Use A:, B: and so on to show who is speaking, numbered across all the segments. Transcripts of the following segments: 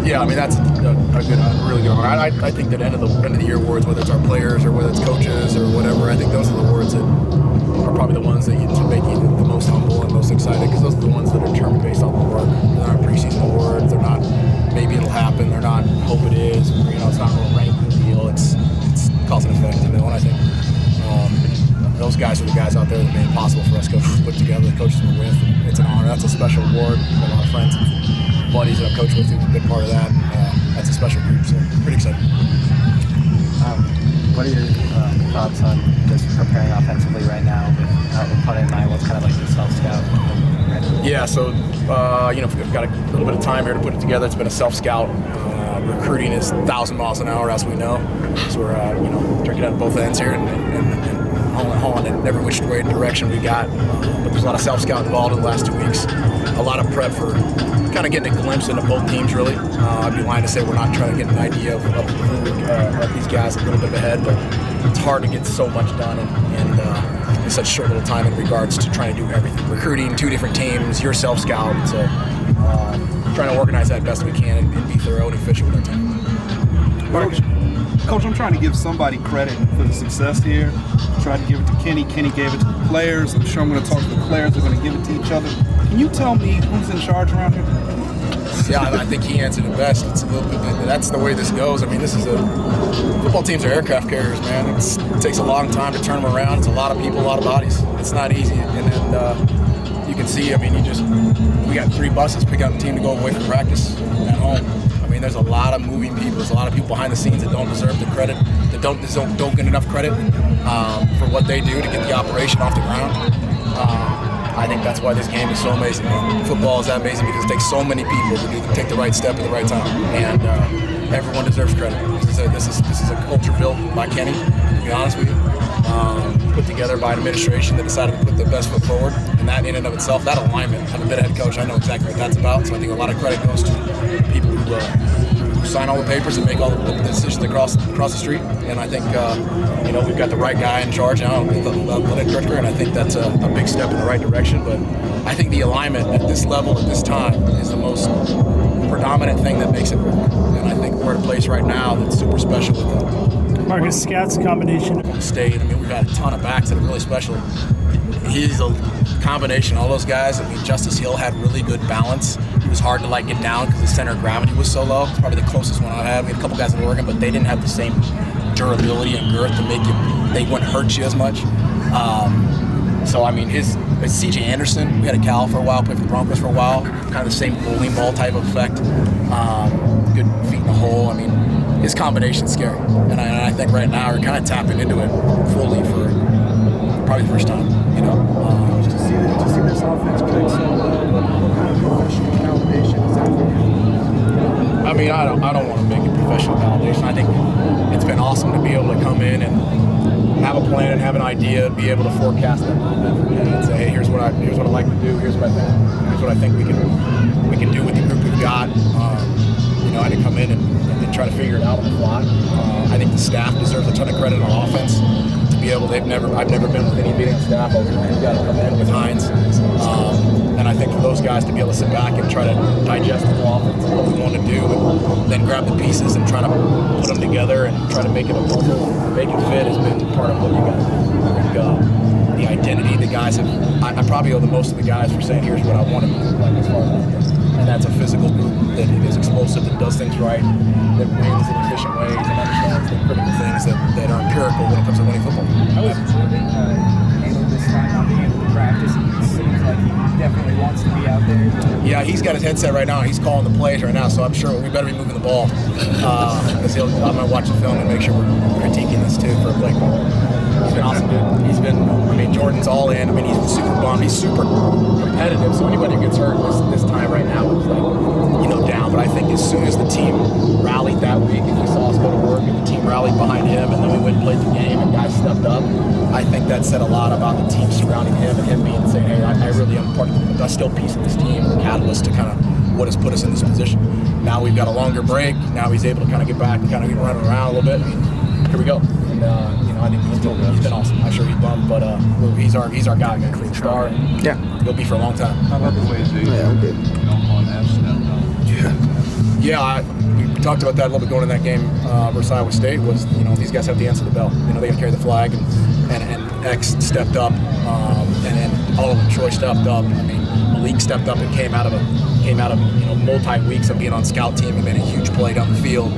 A: Yeah, I mean that's a really good one. I think that end of the year awards, whether it's our players or whether it's coaches or whatever, I think those are the awards that are probably the ones that make you the most humble and most excited, because those are the ones that are determined based off the work. They're not preseason awards. They're not maybe it'll happen. They're not hope it is. It's not a ranking deal. It's cause and effect. And I think those guys are the guys out there that made it possible for us coaches to put together, the coaches we're with. And it's an honor. That's a special award. I've got a lot of friends and buddies that I've coached with who've been part of that. That's a special group, so pretty excited.
B: What are your thoughts on just preparing offensively right now with Putt and I? What's kind of like the self-scout?
A: Yeah, so we've got a little bit of time here to put it together. It's been a self-scout. Recruiting is 1,000 miles an hour, as we know. So we're drinking out of both ends here and hauling in every which way direction we got. But there's a lot of self-scout involved in the last 2 weeks. A lot of prep for kind of getting a glimpse into both teams, really. I'd be lying to say we're not trying to get an idea of these guys a little bit ahead, but it's hard to get so much done in such short little time in regards to trying to do everything. Recruiting, 2 different teams, your self-scout, so trying to organize that best we can and be thorough and efficient with our team.
C: Coach, I'm trying to give somebody credit for the success here. Tried to give it to Kenny. Kenny gave it to the players. I'm sure I'm going to talk to the players. They're going to give it to each other. Can you tell me who's in charge around here?
A: Yeah, I think he answered it best. It's a little bit. That's the way this goes. I mean, football teams are aircraft carriers, man. It takes a long time to turn them around. It's a lot of people, a lot of bodies. It's not easy. And then you can see. I mean, we got 3 buses picking up the team to go away from practice at home. I mean, there's a lot of moving people. There's a lot of people behind the scenes that don't deserve the credit, that don't get enough credit for what they do to get the operation off the ground. I think that's why this game is so amazing. Football is that amazing because it takes so many people to take the right step at the right time, and everyone deserves credit. This is a culture built by Kenny, to be honest with you, put together by an administration that decided to put their best foot forward, and that in and of itself, that alignment. I've been a head coach. I know exactly what that's about. So I think a lot of credit goes to people who sign all the papers and make all the decisions across the street. And I think we've got the right guy in charge now, the athletic director, and I think that's a big step in the right direction. But I think the alignment at this level, at this time, is the most predominant thing that makes it work. And I think we're at a place right now that's super special with that.
D: Marcus Scott's combination.
A: State. I mean, we've got a ton of backs that are really special. He's a combination of all those guys. I mean, Justice Hill had really good balance. He was hard to get down because the center of gravity was so low. It's probably the closest one I had. We had a couple guys in Oregon, but they didn't have the same durability and girth to make they wouldn't hurt you as much. So I mean, his C.J. Anderson, we had a Cal for a while, played for the Broncos for a while, kind of the same bowling ball type of effect. Good feet in the hole. I mean, his combination's scary, and I think right now we're kind of tapping into it fully for probably the first time.
C: To see this offense play so well, what kind of professional validation is that for you?
A: I mean, I don't want to make it professional validation. I think it's been awesome to be able to come in and have a plan and have an idea and be able to forecast that and say, hey, here's what I like to do. Here's what I think we can do with the group we've got. I had to come in and try to figure it out on the fly. I think the staff deserves a ton of credit on offense. Be able, I've never been with any meeting on staff. We've got to come in with Hines, and I think for those guys to be able to sit back and try to digest the whole offense and what we want to do, and then grab the pieces and try to put them together and try to make it a puzzle, make it fit, has been part of what you guys do. I think the identity the guys have. I probably owe the most of the guys for saying, here's what I want to be like as far as and that's a physical group that is explosive, that does things right, that wins in efficient ways, and understands the critical things that are empirical when it comes to winning football.
B: How was Jordan handled this time not being able to practice? It seems like he definitely wants to be out there.
A: Yeah, he's got his headset right now. He's calling the plays right now, so I'm sure we better be moving the ball. I'm going to watch the film and make sure we're critiquing this too for a play call. He's been awesome, dude. Jordan's all in. He's super bummed. He's super competitive, so anybody who gets hurt this time right now is down. But I think as soon as the team rallied that week and we saw us go to work and the team rallied behind him and then we went and played the game and guys stepped up, I think that said a lot about the team surrounding him and him being saying, hey, I really am part of the still piece of this team, the catalyst to kind of what has put us in this position. Now we've got a longer break. Now he's able to kind of get back and kind of get running around a little bit. Here we go. And, I think he's been awesome. I'm sure he's bummed, but he's our guy, man. Clean star. And he'll be for a long time.
C: How about the way they
B: good.
C: don't want to have stepped up?
A: Yeah, we talked about that a little bit going in that game versus Iowa State. Was these guys have to answer the bell. They got to carry the flag, and X stepped up, and all of them. Troy stepped up. I mean, Malik stepped up and came out of multi weeks of being on scout team and made a huge play down the field.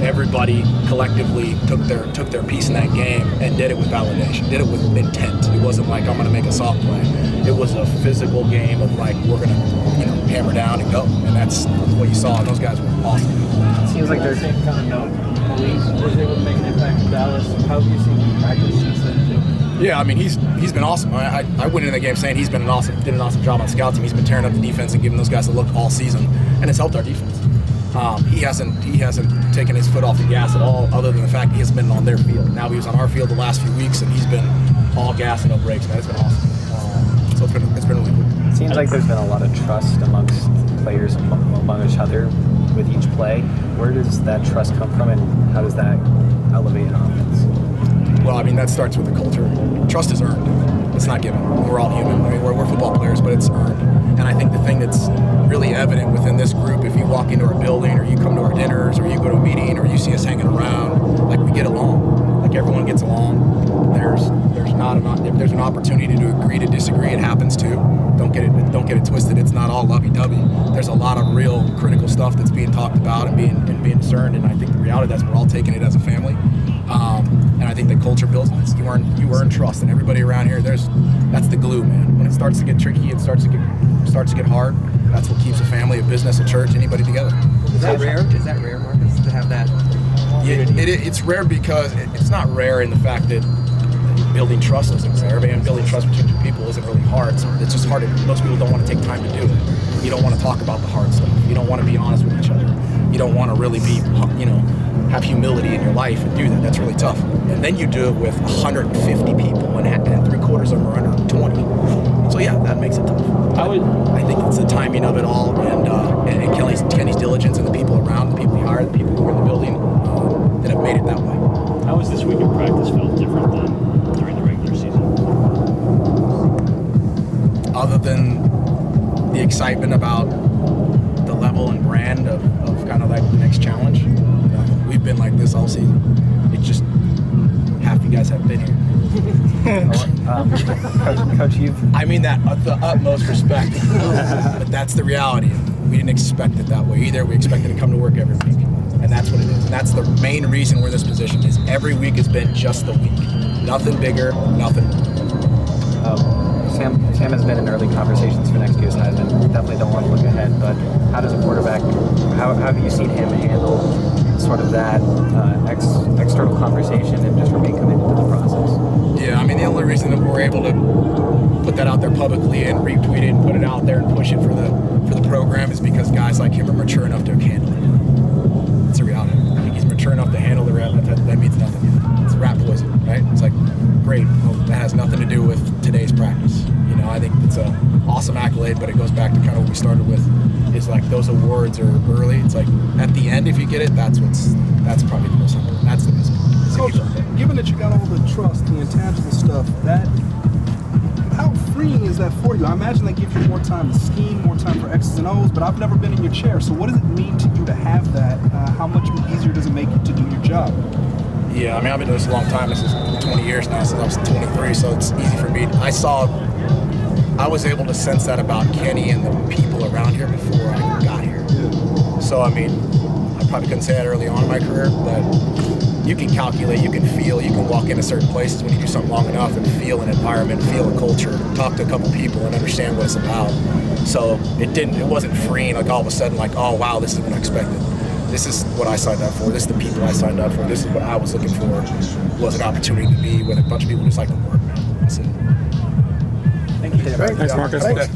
A: Everybody collectively took their piece in that game and did it with validation, did it with intent. It wasn't like I'm going to make a soft play. It was a physical game of like we're going to hammer down and go, and that's what you saw. And those guys were awesome.
B: It seems like there's same kind of note. Malik was able to make an impact in Dallas. How have you seen him practice since then too?
A: Yeah, I mean he's been awesome. I went into the game saying did an awesome job on scout team. He's been tearing up the defense and giving those guys a look all season, and it's helped our defense. He hasn't taken his foot off the gas at all, other than the fact he hasn't been on their field. Now he was on our field the last few weeks, and he's been all gas and no brakes. Man, it's been awesome. So it's been really cool.
D: It seems like there's been a lot of trust amongst players among each other with each play. Where does that trust come from, and how does that elevate an offense?
A: Well, I mean, that starts with the culture. Trust is earned. It's not given. We're all human. I mean, we're football players, but it's earned. And I think the thing that's really evident within this group, if you walk into our building or you come to our dinners or you go to a meeting or you see us hanging around, like we get along. Like everyone gets along. If there's an opportunity to agree to disagree, it happens too. Don't get it twisted. It's not all lovey-dovey. There's a lot of real critical stuff that's being talked about and being discerned. And I think the reality that's we're all taking it as a family. And I think the culture builds on this. You earn trust, and everybody around here. That's the glue, man. When it starts to get tricky, it starts to get hard. That's what keeps a family, a business, a church, anybody together.
B: Is that rare, Marcus, to have that?
A: Yeah, it's rare because it's not rare in the fact that building trust isn't rare. And building trust between two people isn't really hard. It's just hard. Most people don't want to take time to do it. You don't want to talk about the hard stuff. You don't want to be honest with each other. You don't want to really be, have humility in your life and do that. That's really tough. And then you do it with 150 people and 3/4 of them are under 20. So yeah, that makes it tough. I think it's the timing of it all and Kenny's diligence and the people around, the people he hired, the people who are in the building that have made it that way.
E: How has this week of practice felt different than during the regular season?
A: Other than the excitement about the level and brand of kind of like the next challenge, we've been like this all season. It's just half you guys haven't been here.
D: Coach,
A: I mean that with the utmost respect, but that's the reality. We didn't expect it that way either. We expected to come to work every week, and that's what it is. And that's the main reason we're in this position. Is every week has been just the week. Nothing bigger, nothing.
D: Sam has been in early conversations for next year's Heisman. Definitely don't want to look ahead, but how does a quarterback? How have you seen him handle sort of that external conversation and just remain committed to the process?
A: Yeah, I mean the only reason that we're able to put that out there publicly and retweet it and put it out there and push it for the program is because guys like him are mature enough to handle it. It's a reality. I think he's mature enough to handle the reality. That means nothing. It's rat poison, right? It's like, great. Well, that has nothing to do with today's practice. I think it's an awesome accolade, but it goes back to kind of what we started with. Is like those awards are early. It's like at the end, if you get it, that's probably the most important. That's the best part.
C: Coach, given that you got all the trust, the intangible stuff, how freeing is that for you? I imagine that gives you more time to scheme, more time for X's and O's, but I've never been in your chair. So what does it mean to you to have that? How much easier does it make you to do your job?
A: Yeah, I mean, I've been doing this a long time. This is 20 years now, since I was 23, so it's easy for me. I was able to sense that about Kenny and the people around here before I got here. So, I mean, I probably couldn't say that early on in my career, but you can calculate, you can feel, you can walk into certain places when you do something long enough and feel an environment, feel a culture, talk to a couple people and understand what it's about. So it wasn't freeing, like all of a sudden, like, oh wow, this is what I expected. This is what I signed up for. This is the people I signed up for. This is what I was looking for. Was an opportunity to be with a bunch of people just like to work, man. That's it.
B: Thank you.
C: Thanks, Marcus.
A: Thanks.